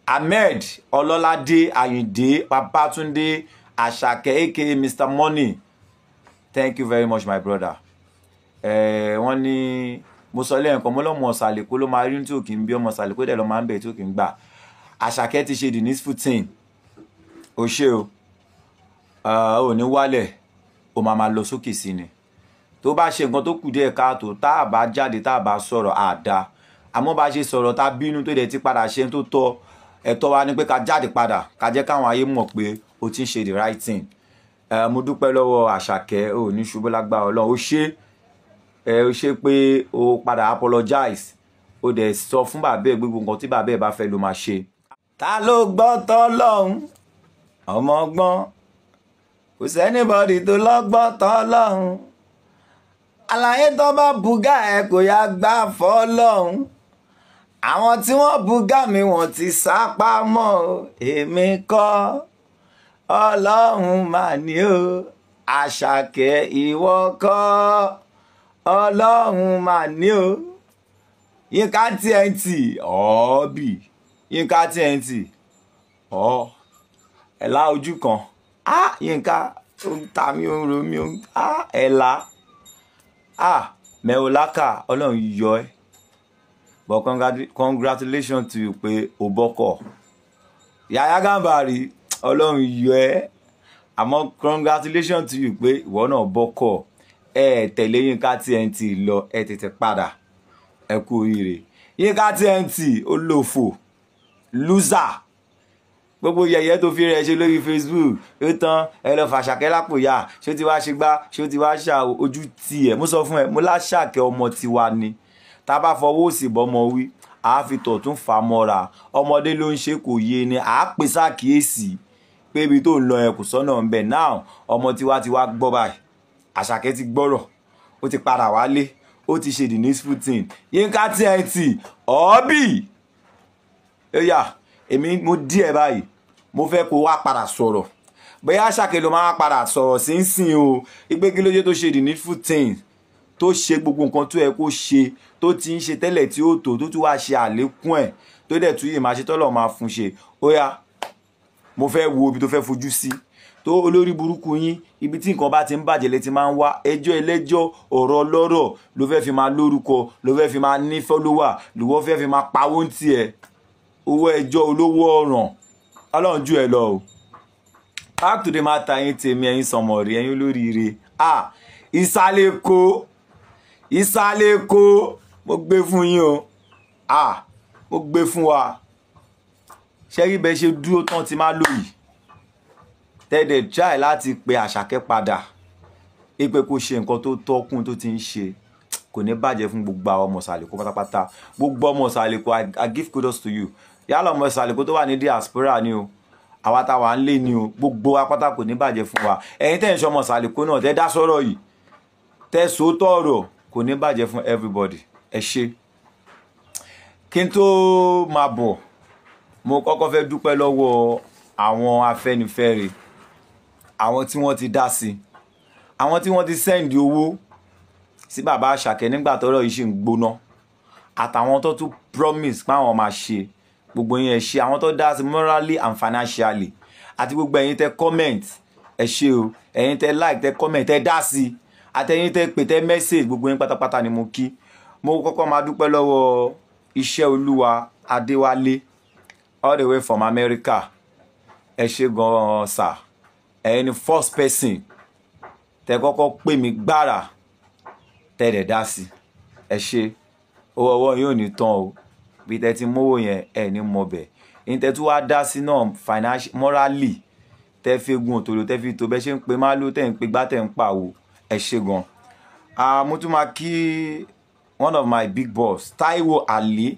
Ahmed Ọlọ́ládé Àyìndé Babátúndé Àṣàkẹ́ aka Mr. Money, thank you very much my brother. Wọ́n ní mo sọ lẹ́ẹ̀kan mo lọ́mọ ọ̀sàlẹ̀kó ló máa rí tí ò kì í bí ọmọ ọ̀sàlẹ̀kó dẹ̀ lọ́ máa ń bẹ̀ tí ò kì í gbà. Àṣàkẹ́ ti ṣe the needful thing ó ṣe o ò ní wálẹ̀ ó máa lọ sókè sí ni tó bá ṣe nǹkan tó kù díẹ̀ káàtó tá a bá jáde tá a bá sọ̀rọ̀ àdá àmọ́ bá ṣe sọ̀rọ̀ tá bínú tó dẹ̀ ti padà ṣe tó tọ́ ẹ̀tọ́ wa ni pé ká jáde padà ká jẹ́ káwọn ayé mọ̀ pé o ti ń ṣe the right thing. Mo dúpẹ́ lọ́wọ́ Àṣàkẹ́ ò ní ṣubú lágbára Ọlọ́run ó ṣe pé o padà apologize ó dẹ̀ sọ fún bàbá ẹ̀ gbogbo nǹkan tí bàbá ẹ̀ bá fẹ́ ló máa ṣe. Ta ló gbọ́ tọ́lọ́hún ọmọ ọgbọ́n kò sẹ́nibọ́dì tó lọ́gbọ́n tọ́lọ́hún àlàyé tó bá bùgá ẹ̀ kò yá gbà fọ́lọ́hún àwọn tí wọ́n bùgá mi wọ́n ti sápá mọ́ èmi kọ́ Ọlọ́run mà ní o Àṣàkẹ́ ìwọ kọ́ Ọlọ́run mà ní o Yínká TNT ọ̀ọ́bì Yínká TNT ẹ̀la ojú kan Yínká ó ń ta mí ó ń ro mí ó ń ẹ̀la Mẹ́ọ̀láka Ọlọ́run yọ ẹ́ but congratulations to you pé o bọ́kọ̀ Yahya Gambari Ọlọ́run yọ ẹ́ àmọ́ congratulations to you pé ìwọ náà bọ́kọ̀ tẹ̀lé Yínká TNT lọ tètè padà ẹ kú oríire Yínká TNT olófò loser gbogbo yẹ̀yẹ́ tó fi rẹ̀ ṣe lórí Facebook ó tán ẹ lọ fàṣàkẹ́ lápò yá ṣé ó ti wá ṣe gbá ṣé ó ti wá ṣà ojú tiẹ̀ mo sọ fún ẹ mo láṣàkẹ́ ọmọ tiwa ni tá bá fọwọ́ òsì bọ́mọ wí àá fi tọ̀tún fà mọ́ra ọmọdé ló ń ṣe kò yé ni àá pè sákìyèsí pé ibi tó ń lọ ẹ kò sọ́nà ń bẹ̀ náà ọmọ tiwa ti wá gbọ́ báyìí Àṣàkẹ́ ti gbọ́rọ̀ ó ti padà wálé ó ti ṣe the needful thing Yínká TNT ọ̀ọ́bì ẹ̀yà èmi mo díẹ̀ báyìí mo fẹ́ kó wá padà sọ̀rọ̀ bóyá Àṣàkẹ́ ló máa padà sọ̀rọ̀ sínsìn o ìgbé kí ló dé tó ṣe the needful thing tó ṣe gbogbo nǹkan tó yẹ kó ṣe tó ti ń ṣe tẹ́lẹ̀ tí ó tó tún wá ṣe àlékún ẹ̀ tó dẹ̀ tún yìí máa ṣe tọ́lọ̀ máa fún ṣe ó yá mo fẹ́ wo ibi tó fẹ́ fojú sí tó olórí burúkú yín ibi tí nǹkan bá ti ń bàjẹ́ lẹ́tí máa ń wá ẹjọ́ ẹlẹ́jọ́ ọ̀rọ̀ ọlọ́rọ̀ ló fẹ́ fi máa lórúkọ ló fẹ́ fi máa ní fọ́lówà ló fẹ́ fi máa pawó ń tiẹ̀ owó ẹjọ́ olówó ọ̀ràn Ọlọ́run jù ẹ lọ o. Back to the matter yín tèmi ẹ̀yin sọmọ̀rì ẹ̀yin olóríire Ìsàlẹ̀ Èkó mo gbé fún yín o mo gbé fún wa ṣẹ́rí bẹ́ẹ̀ ṣe dúró tán ti máa lòyìí tẹ́ẹ̀dẹ̀ try láti pe Àṣàkẹ́ padà ipe kó ṣe nǹkan tó tọ́kùn tó ti ń ṣe kò ní bàjẹ́ fún gbogbo àwọn ọmọ Ìsàlẹ̀ Èkó pátápátá gbogbo ọmọ Ìsàlẹ̀ Èkó I give kudos to you yálà ọmọ Ìsàlẹ̀ Èkó tó wà ní diaspora ni o àwa táwa ń lé ni o gbogbo apáta kò ní bàjẹ́ fún wa ẹ̀yin tẹ́ ń ṣe ọmọ Ìsàlẹ̀ Èkó náà tẹ́ dá sọ̀rọ̀ yìí tẹ́ sòótọ́ ọ̀rọ̀ kò ní bàjẹ́ fún everybody ẹ ṣé. Kí n tó máa bọ̀ mo kọ́kọ́ fẹ́ dúpẹ́ lọ́wọ́ àwọn Afẹ́nifẹ́re àwọn tí wọ́n ti dá sí àwọn tí wọ́n ti sẹ́ndì owó sí bàbá Àṣàkẹ́ nígbà tọ́rọ̀ yìí ṣì ń gbóná àtàwọn tó tún promise pé àwọn máa ṣe gbogbo yín ẹ ṣé àwọn tó dá sí morally and financially àti gbogbo ẹ̀yin tẹ́ comment ẹ ṣé o ẹ̀yin tẹ́ like tẹ́ comment tẹ́ dá sí àtẹ̀yin tẹ́ pè tẹ́ message gbogbo yín pátápátá ni mo kí. Mo kọ́kọ́ máa dúpẹ́ lọ́wọ́ Iṣẹ́ Olúwa Adéwálé all the way from America ẹ ṣé gan sir ẹ̀yin ni first person tẹ́ kọ́kọ́ pè mí gbára tẹ́ dẹ̀ dá sí ẹ ṣé owó ọwọ́ yín ò ní tán o bí tẹ́ ti mówó yẹn ẹ ní mọ̀bẹ̀ yín tẹ́ tún wá dá sí náà financial morally tẹ́ fi gun òtòló tẹ́ fi tó bẹ́ ṣe ń pe máàlú tẹ́ ń pe gbá tẹ́ ń pàwó ẹ ṣé gan. Mo tún máa kí one of my big boss Taiwo Ali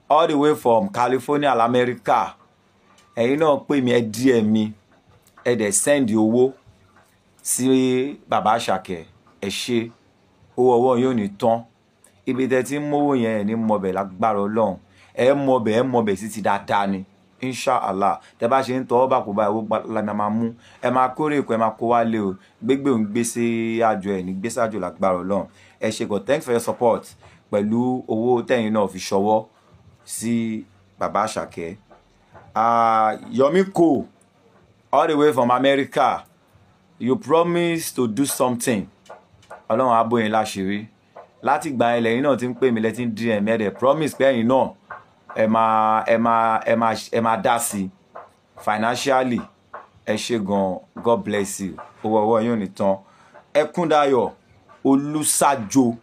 all the way from California America ẹ̀yin náà pè mí ẹ díẹ̀ mi ẹ dẹ̀ send owó sí bàbá Àṣàkẹ́ ẹ ṣé owó ọwọ́ yóò ní tán ibi tẹ́ ti ń mówó yẹn ẹ̀ ní mọ̀bẹ̀ lágbára Ọlọ́run ẹ mọ̀bẹ̀ sí ti dáadáa ni inshallah tẹ́ bá ṣe ń tọ́ bá kó bá owó lana máa mú ẹ máa kórè ẹ̀kọ́ ẹ máa kó wálé o gbégbé òun gbèsè àjọ ẹ̀ ní gbèsè àjọ lágbára Ọlọ́run ẹ ṣé gan thanks for your support pẹ̀lú owó tẹ́yin náà fi ṣọwọ́ sí bàbá Àṣàkẹ́ Yomi Ko, all the way from America, you promise to do something. Ọlọ́run á bò yín láṣìírí. Láti ìgbà ilẹ̀ yín náà ti ń pè mí lẹ́tí ń DM ẹ̀dẹ̀ promise pé ẹ̀yin náà ẹ máa dá sí financially. Ẹ ṣé gan, God bless you. Owó ọwọ́ yín ò ní tán. Ẹkúndayọ̀ Olúṣàjò,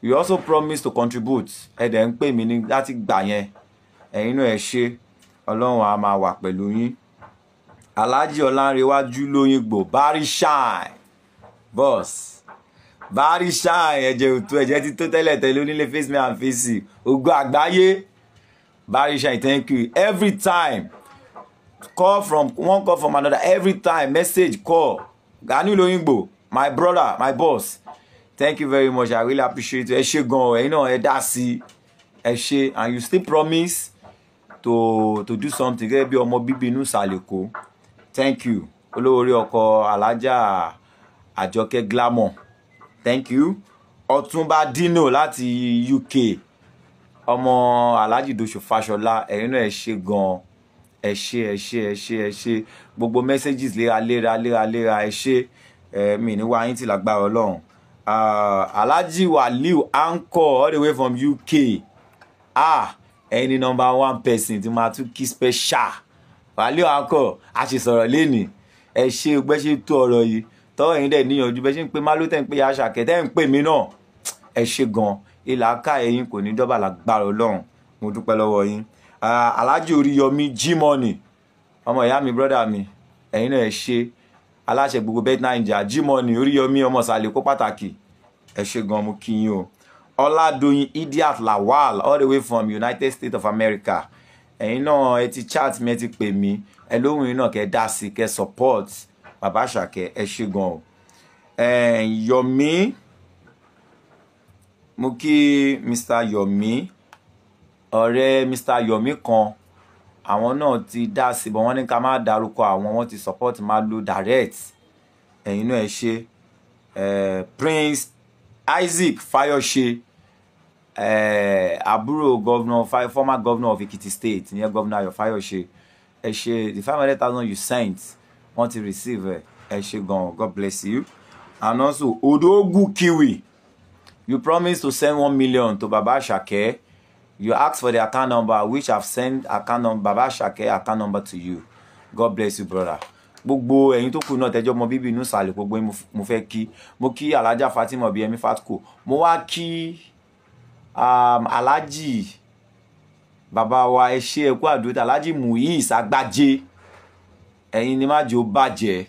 you also promise to contribute. Ẹ̀dẹ̀ ń pè mí ní láti gbà yẹn. Ẹ̀yin náà ẹ ṣé. Ọlọ́run á máa wà pẹ̀lú yín. Alhaji Ọlánrewájú Lóyìngbò, Barry Shine boss, Barry Shine ẹ̀jẹ̀ ti tó tẹ́lẹ̀ tẹ́lẹ̀ onílé face me and face you ògo àgbáyé. Barry Shine, thank you every time. Call from one call from another every time, message, call. Gani Lóyìngbò, my brother, my boss, thank you very much, I really appreciate it. Ẹ ṣé gan, ẹ̀yin náà ẹ dá sí, ẹ ṣé, and you still promise to do something gẹ́gẹ́ bí ọmọ bíbí inú Ìsàlẹ̀kó. Thank you. Olórí ọkọ Alájà Àjọkẹ́ Glamour, thank you. Ọ̀túnba Dino láti UK, ọmọ Alhaji Dosho Fashola, ẹ̀yin náà ẹ ṣé gan, ẹ ṣé. Gbogbo messages léra ẹ ṣé. Mi ní wá yín tí lágbára Ọlọ́run. Alhaji Waliu Anchor, all the way from UK. Any number one person tí máa tún kí special. Waliu Anchor, a ṣe sọ̀rọ̀ lénìí. Ẹ ṣé gbẹ́ ṣe tó ọ̀rọ̀ yìí. Tọ́wọ́ yín dẹ̀ níyànjú bẹ́ ṣe ń pè Malo tẹ́ ń pè Àṣàkẹ́ tẹ́ ń pè mí náà. Ẹ ṣé gan. Ìlàkà ẹ̀yin kò ní dọ́bà lágbára Ọlọ́run. Mo dúpẹ́ lọ́wọ́ yín. Alhaji Oríyọmí G-Money, ọmọ ìyá mi, brother mi. Ẹ̀yin náà ẹ ṣé. Aláṣẹ gbogbo Bet Naija, G-Money, Oríyọmí ọmọ Ìsàlẹ̀kó pàtàkì. Ẹ ṣé gan, mo kí yín o. Ọládòyìn Idiat Lawal, all the way from United States of America. Ẹ̀yin náà ẹ ti chat mi, ẹ ti pè mí. Ẹ lóhùn yín náà kẹ́ dá sí, kẹ́ support Bàbá Àṣàkẹ́. Ẹ ṣé gan o. Yomi, mo kí Mr. Yomi, ọ̀rẹ́ Mr. Yomi kan. Àwọn náà ti dá sí, but wọ́n ní ká má dárúkọ àwọn, wọ́n ti support Malo direct. Ẹ̀yin náà ẹ ṣé. Prince Isaac Fayose, àbúrò governor, former governor of Ekiti State, near Governor Ayo Fayose. Ẹ ṣé, the 500,000 you sent, want to receive. Ẹ ṣé gan, God bless you. And also Odogu Kiwi, you promised to send 1 million to Baba Àṣàkẹ́. You asked for the account number, which I've sent account number, Baba Àṣàkẹ́ account number to you. God bless you, brother. Gbogbo ẹ̀yin tó kù náà tẹ́jọ́ mọ bíbí inú Ìsàlẹ̀, gbogbo yín mo fẹ́ kí. Mo kí Alhaja Fatima Obiyemi Fatko. Mo wá kí Alhaji bàbá wa, ẹ ṣé ẹ kú àdúrà, Alhaji Muiz Agbájé. Ẹ̀yin ni má jẹ́ ó bàjẹ́.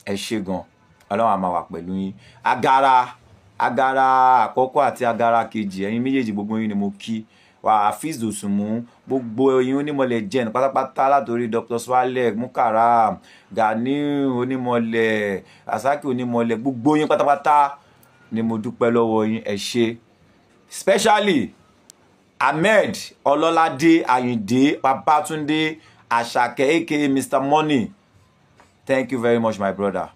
Ẹ ṣé gan. Ọlọ́run á máa wà pẹ̀lú yín. Agara àkọ́kọ́ àti agara kejì, ẹ̀yin méjèèjì gbogbo yín ni mo kí. Wà Hafiz Dòsùnmú, gbogbo ẹ̀yin onímọ̀lẹ̀ jẹ́ pátápátá látòrí Dr. Swalek, Mukaram, Gani onímọ̀lẹ̀, Asaki onímọ̀lẹ̀, gbogbo yín pátápátá ni mo dúpẹ́ lọ́wọ́ yín. Ẹ ṣé. Especially Ahmed Ọlọ́ládé Àyìndé Babátúndé Àṣàkẹ́ aka Mr. Money. Thank you very much, my brother.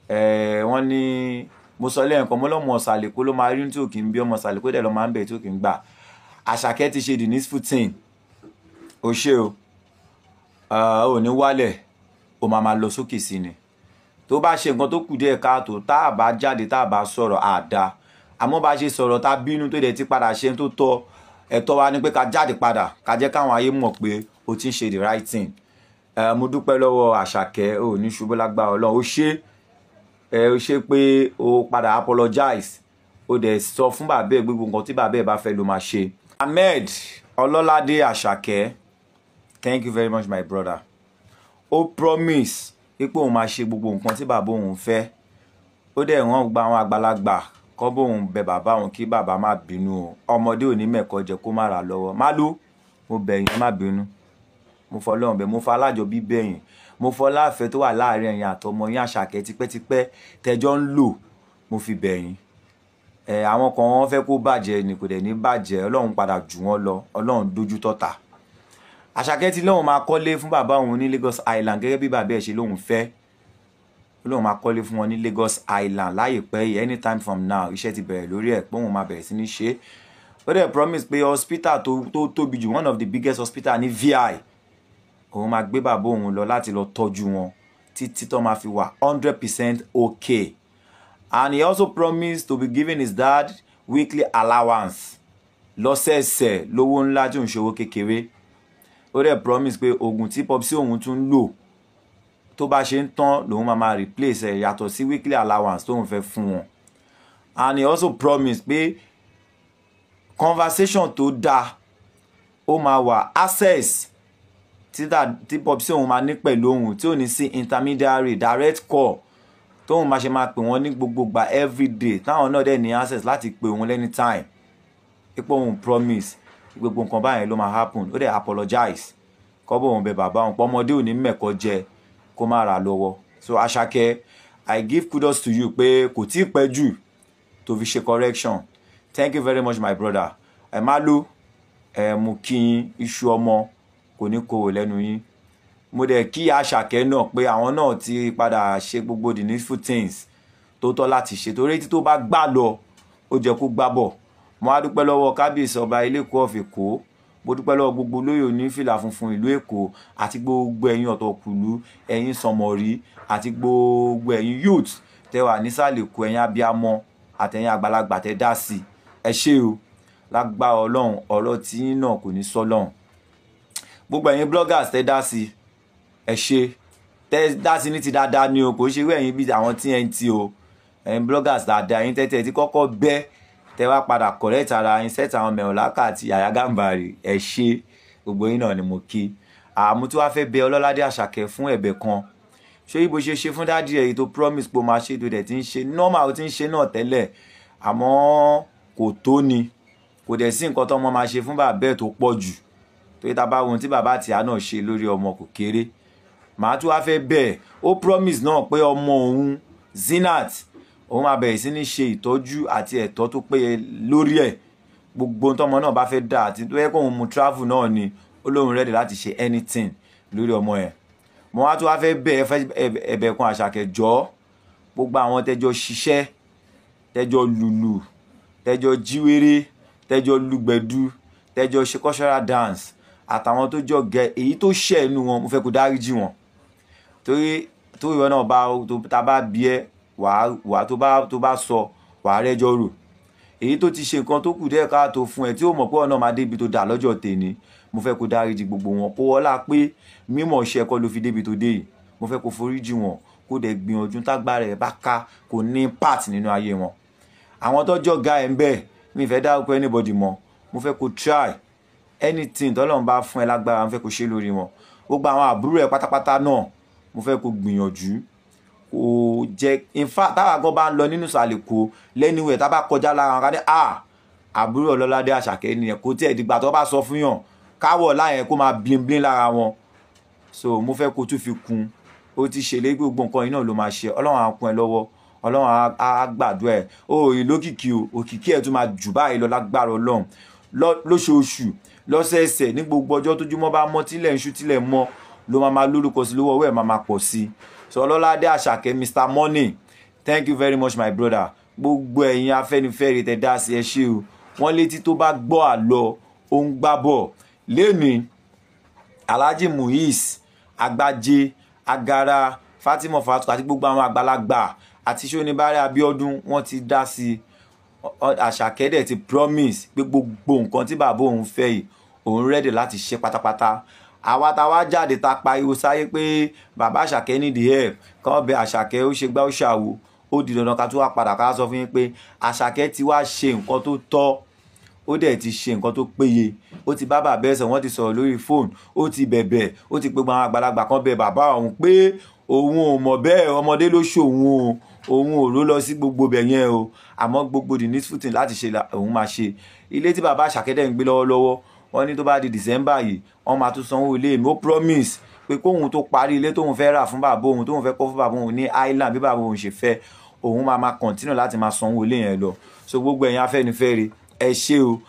Wọ́n ní mo sọ lẹ́ẹ̀kan, mo lọ́mọ Ìsàlẹ̀kó ló máa rí tí ò kí ń bí, ọmọ Ìsàlẹ̀kó dẹ̀ lọ máa ń bẹ̀ tí ò kí ń gbà. Àṣàkẹ́ ti ṣe the needful thing. O ṣé o. Ò ní wálẹ̀, o máa lọ sókè sí ni. Tó bá ṣe nǹkan tó kù díẹ̀ káàtó, tá a bá jáde, tá a bá sọ̀rọ̀ àdá. Àmọ́ bá ṣe sọ̀rọ̀ tá bínú tó dẹ̀ ti padà ṣe tó tọ́, ẹ̀tọ́ wa ni pé ká jáde padà, ká jẹ́ káwọn ayé mọ̀ pé o ti ń ṣe the right thing. Mo dúpẹ́ lọ́wọ́ Àṣàkẹ́, o ní ṣubú lágbára Ọlọ́run. O ṣé pé o padà apologize. O dẹ̀ sọ fún bàbá ẹ̀ gbogbo nǹkan tí bàbá ẹ̀ bá fẹ́ ló máa ṣe. Ahmed Ọlọ́ládé Àṣàkẹ́, thank you very much, my brother. O promise pé òun máa ṣe gbogbo nǹkan tí bàbá òun fẹ́. Ó dẹ̀ wọ́n gba àwọn àgbàlagbà kọ́ bóun bẹ bàbá òun kí bàbá má bínú o. Ọmọdé ò ní mẹ́kọ̀ọ́ jẹ kó má ra lọ́wọ́. Malo, mo bẹ̀ yín má bínú. Mo fọlọ́run bẹ̀, mo fa alájọbí bẹ̀yìn. Mo fọláfẹ́ tó wà láàrin ẹ̀yin àtọmọ yín Àṣàkẹ́ tipẹ́tipẹ́ tẹjọ́ ń lò, mo fi bẹ̀yìn. Àwọn kan wọ́n fẹ́ kó bàjẹ́ ni, kò dẹ̀ ní bàjẹ́. Ọlọ́run padà jù wọ́n lọ, Ọlọ́run dojú tọ́ta. Àṣàkẹ́ ti lóun máa kọ́lé fún bàbá òun ní Lagos Island gẹ́gẹ́ bí bàbá ẹ̀ ṣe lóun fẹ́. Ọlọ́run máa kọ́lé fún wọn ní Lagos Island láìpẹ́ yìí, anytime from now. Iṣẹ́ ti bẹ̀rẹ̀ lórí ẹ̀ pé òun máa bẹ̀rẹ̀ sí ní ṣe. Ó dẹ̀ promise pé hospital tó tóbi jù, one of the biggest hospital ní VI, òun máa gbé bàbá òun lọ láti lọ tọ́jú wọn títí tó máa fi wà 100% okay. And he also promised to be giving his dad weekly allowance lọ́sẹ̀ẹ̀sẹ̀ lówó ńlá tí òun ṣòwò kékeré. Ó dẹ̀ promise pé oògùn tí popsi òun tún lò tó bá ṣe ń tán lòun máa replace ẹ̀ yàtọ̀ sí weekly allowance tóun fẹ́ fún wọn. And he also promised pé conversation tó dáa ó máa wà access tí popsi òun máa ní pẹ̀lú òun tí ò ní sí intermediary direct call tóun máa ṣe máa pè wọ́n ní gbogbogbà everyday táwọn náà dẹ̀ ní access láti pè wọ́n anytime. Ipò òun promise gbogbo nǹkan báyẹn ló máa happen. Ó dẹ̀ apologize kọ́bọ̀ òun bẹ bàbá òun pọ́mọdé ò ní mẹ́kọ̀ọ́ jẹ kó má ra lọ́wọ́. So Àṣàkẹ́, I give kudos to you pé kò tí ì pẹ́ jù tó fi ṣe correction. Thank you very much my brother. Ẹ má lò mo kí yín iṣu ọmọ kò ní kó lẹ́nu yín. Mo dẹ̀ kí Àṣàkẹ́ náà pé àwọn náà ti padà ṣe gbogbo the needful things tó tọ́ láti ṣe torí tí tó bá gbà lọ ó jẹ́ kó gbà bọ̀. Mo á dúpẹ́ lọ́wọ́ kábíyèsí ọba Ilé-Èkó of Èkó. Mo dúpẹ́ lọ́wọ́ gbogbo olóyè onífìlà funfun ìlú Èkó àti gbogbo ẹ̀yin ọ̀tọ̀kùlú, ẹ̀yin sọmọrí àti gbogbo ẹ̀yin youth tẹ́ wà nísàlẹ̀ Èkó, ẹ̀yin abiyamọ àtẹ̀yin àgbàlagbà tẹ́ dá sí. Ẹ ṣé o. Lágbára Ọlọ́run ọ̀rọ̀ tí yín náà kò ní sọ lọ́hùn. Gbogbo ẹ̀yin bloggers tẹ́ dá sí. Ẹ ṣé. Tẹ́ dá sí ní ti dáadáa ni o, kò ṣe wé ẹ̀yin bí àwọn TNT o. Ẹ̀yin bloggers dáadáa, ẹ̀yin tẹ́tẹ́ tí kọ́kọ́ bẹ́ tẹ́ wá padà correct ara yín set àwọn Mẹ̀ọ̀lákà àti Yàyà Gàmbàrí. Ẹ ṣé. Gbogbo yín náà ni mo kí. Mo tún wá fẹ́ bẹ Ọlọ́ládé Àṣàkẹ́ fún ẹ̀bẹ̀ kan. Ṣé ibo ṣe fún dádì ẹ̀ tó promise pé ó máa ṣe tó dẹ̀ ti ń ṣe normal ó ti ń ṣe náà tẹ́lẹ̀ àmọ́ kò tó ni. Kò dẹ̀ sí nǹkan tó ọmọ máa ṣe fún bàbá ẹ̀ tó pọ̀ jù. Torí tá bá wo tí bàbá àti ìyá náà ṣe lórí ọmọ kò kéré. Màá tún wá fẹ́ bẹ̀ ó promise náà pé ọmọ òun Zinat òun máa bẹ̀rẹ̀ sí ní ṣe ìtọ́jú àti ẹ̀tọ́ tó péye lórí ẹ̀. Gbogbo tọ́mọ náà bá fẹ́ dà àti tó yẹ kó òun mú travel náà ni ó lóun ready láti ṣe anything lórí ọmọ ẹ̀. Mo wá tún wá fẹ́ bẹ̀ ẹ̀bẹ̀ kan Àṣàkẹ́ jọ̀ọ́ gbogbo àwọn tẹ́jọ́ ṣiṣẹ́ tẹ́jọ́ lùlù tẹ́jọ́ jíwèrè tẹ́jọ́ lùgbẹ̀dù tẹ́jọ́ ṣe cultural dance àtàwọn tó jọ gẹ èyí tó ṣẹ̀ nínú wọn mo fẹ́ kó dáríjì wọn. Torí ìwọ náà tá bá bí ẹ wà tó bá sọ wà rẹ́jọ́ rò. Èyí tó ti ṣe nǹkan tó kù díẹ̀ káàtó fún ẹ tí ó mọ̀ pé ọ̀nà máa débi tó dà lọ́jọ́ tèmi mo fẹ́ kó dáríjì gbogbo wọn kó wọlá pé mímọ̀ ṣe ẹ̀kọ́ ló fi débi tó dé yìí. Mo fẹ́ kó foríjì wọn kó dẹ̀ gbìyànjú tágbára ẹ̀ bá ká kó ní part nínú ayé wọn. Àwọn tọ́jọ́ ga ẹ̀ ń bẹ̀ mi fẹ́ dárúkọ anybody mọ́. Mo fẹ́ kó try anything tọ́lọ́run bá fún ẹ lágbára mo fẹ́ kó ṣe lórí wọn. Gbogbo àwọn àbúrò ẹ̀ pátápátá náà mo fẹ́ kó gbìyànjú kó jẹ́ in fact táwa gan bá ń lọ nínú ìsàlẹ̀ Èkó lẹ́niwẹ̀ tá bá kọjá lára wọn ká ní àbúrò Ọlọ́ládé Àṣàkẹ́ nìyẹn kó tí ẹ̀ dìgbà tó bá sọ fún yàn káwọ̀ láyẹn kó máa bling bling lára wọn. So mo fẹ́ kó tún fi kún ó ti ṣèlérí gbogbo nǹkan yìí náà ló máa ṣe. Ọlọ́run á kún ẹ lọ́wọ́ Ọlọ́run á gbàdúrà ẹ̀ ìlókìkí òkìkí ẹ̀ tún máa jù báyìí lọ lágbára Ọlọ́run lóṣooṣù lọ́sẹ̀ẹsẹ̀ ní gbogbo ọjọ́ tójúmọ́ bá mọ́ tílẹ̀ ń ṣú tílẹ̀ mọ́ ló máa lórúkọ sí lówó ọwọ́ ẹ̀ máa pọ̀ sí. So Ọlọ́ládé Àṣàkẹ́ Mr Money, thank you very much my brother. Gbogbo ẹ̀yin Afẹ́nifẹ́re tẹ́ dá sí ẹ ṣé o. Wọ́n létí tó bá gbọ́ àlọ́ ó ń gbábọ̀. Lénìí Alhaji Muiz Agbájé Agara Fatima Fatu àti gbogbo àwọn àgbàlagbà àti Ṣóníbárẹ̀ Abíọ́dún wọ́n ti dá sí. Àṣàkẹ́ dẹ̀ ti promise pé gbogbo nǹkan tí bàbá òun fẹ́ yìí òun ready láti ṣe pátápátá. Àwa tá wá jáde ta pariwo sáyé pé bàbá Àṣàkẹ́ need help kàn bẹ Àṣàkẹ́ ó ṣe gbá ó ṣàwò ó di dandan ká tún wá padà ká sọ fún yín pé Àṣàkẹ́ ti wá ṣe nǹkan tó tọ́ ó dẹ̀ ti ṣe nǹkan tó péye. Ó ti bá bàbá ẹsẹ̀ wọ́n ti sọ̀rọ̀ lórí fóònù ó ti bẹ̀bẹ̀ ó ti pé gbogbo àwọn àgbàlagbà kan bẹ bàbá òun pé òun ò mọ̀ bẹ́ẹ̀ ọmọdé ló ṣòun òun ò ló lọ sí gbogbo bẹ̀ yẹn o àmọ́ gbogbo the needful thing láti ṣe òun máa ṣe. Ilé tí bàbá Àṣàkẹ́ dẹ̀ ń gbé lọ́wọ́lọ́wọ́ wọ́n ní tó bá di December yìí wọ́n máa tún sanwó ilé mi ó promise pé kóhun tó parí ilé tóhun fẹ́ rà fún bàbá òun tóhun fẹ́ kọ́ fún bàbá òun ní Island bí bàbá òun ṣe fẹ́ òun máa continue láti máa sanwó ilé yẹn lọ. So gbogbo ẹ̀yin Afẹ́nifẹ́re ẹ ṣé o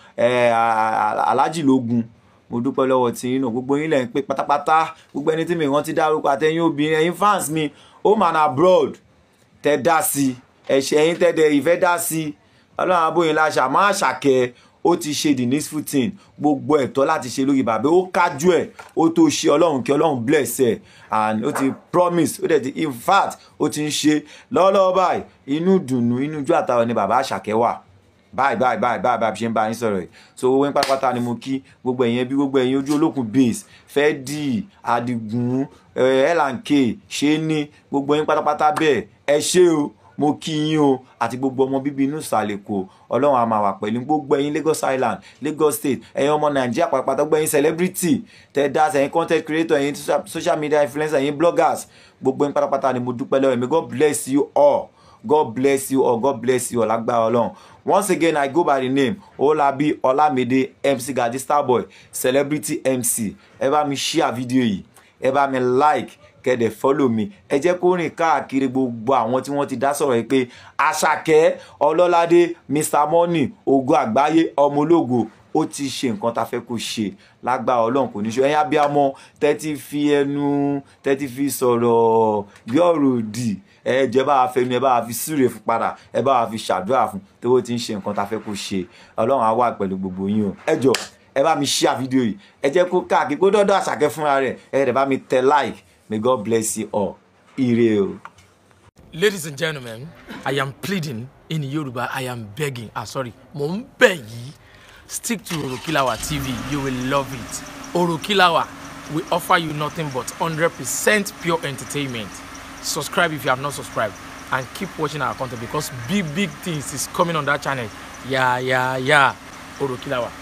Alhaji Lógun mo dúpẹ́ lọ́wọ́ tí yín náà gbogbo yín lẹ̀ ń pé pátápátá gbogbo ẹni tí mi rántí dárúkọ àtẹ̀yin obìnrin ẹ̀yin fans mi home and abroad tẹ́ dá sí ẹ̀ṣẹ̀ ẹ̀yin tẹ́ dẹ̀ ìfẹ́ dá sí Ọlọ́run abóyin láṣà má Àṣàkẹ́ ó ti ṣe the needful thing gbogbo ẹ̀tọ́ láti ṣe lórí bàbá ó kájú ẹ̀ ó tó ṣe ọlọ́run kí ọlọ́run bless ẹ̀ and ó ti promise ó dẹ̀ ti in fact ó ti ń ṣe lọ́wọ́lọ́wọ́ báyìí inú dùnnú inú ojú àtàwọn ni bàbá Àṣàkẹ́ wà báyìí ṣe ń bá yín sọ̀rọ̀ yìí so owó ń pátápátá ni mo kí gbogbo ẹ̀yin ẹbí gbogbo ẹ̀yin ojú olókùn base Fẹ́dí Adigun L&K ṣe ní gbogbo yín pátápátá bẹ́ẹ̀ ẹ ṣé o mo kí yín o àti gbogbo ọmọ bíbí inú ìsàlẹ̀ Èkó ọlọ́run á máa wà pẹ̀lú gbogbo ẹ̀yin Lagos Island Lagos State ẹ̀yin ọmọ Nàìjíríà pátápátá gbogbo ẹ̀yin celebrity tẹ̀dás ẹ̀yin content creator ẹ̀yin social media influencer ẹ̀yin bloggers gbogbo yín pátápátá ni mo dúpẹ́ lọ́wọ́ mi God bless you all. God bless you all. God bless you all. Lágbára Ọlọ́run. Once again, I go by the name Olabi Olamide MC Gaji Starboy, celebrity MC. Ẹ bá mi share video yìí. Ẹ bá mi like. Kẹ́dẹ̀ follow mi. Ẹ jẹ́ kó rìn káàkiri gbogbo àwọn tí wọ́n ti dá sọ̀rọ̀ yìí pé Àṣàkẹ́ Ọlọ́ládé Mr Money Ògo Àgbáyé ọmọ ológo ó ti ṣe nǹkan tá fẹ́ kó ṣe lágbára Ọlọ́run kò ní ṣe ẹ̀yin abiyamọ tẹ́tí fi ẹnu tẹ́tí fi sọ̀rọ̀ bí ọ̀rọ̀ òdì ẹ jẹ́ bá wa fẹnu ẹ bá wa fi súre fún padà ẹ bá wa fi ṣàdúrà fún tó ti ń ṣe nǹkan tá fẹ́ kó ṣe Ọlọ́run á wà pẹ̀lú gbogbo yín o ẹ jọ̀ọ́ ẹ bá mi share fídíò yìí ẹ jẹ́ kó káàkiri kó dọ́dọ̀ Àṣàkẹ́ fúnra rẹ̀ ẹ dẹ̀ bá mi tẹ like. May God bless you all. Ire o. Ladies and gentlemen, I am pleading in Yoruba. I am begging. Sorry. Mo ń bẹ̀ yín. Stick to Orokilawa TV. You will love it. Orokilawa will offer you nothing but 100% pure entertainment. Subscribe if you have not subscribed. And keep watching our content because big things is coming on that channel. Yeah. Orokilawa.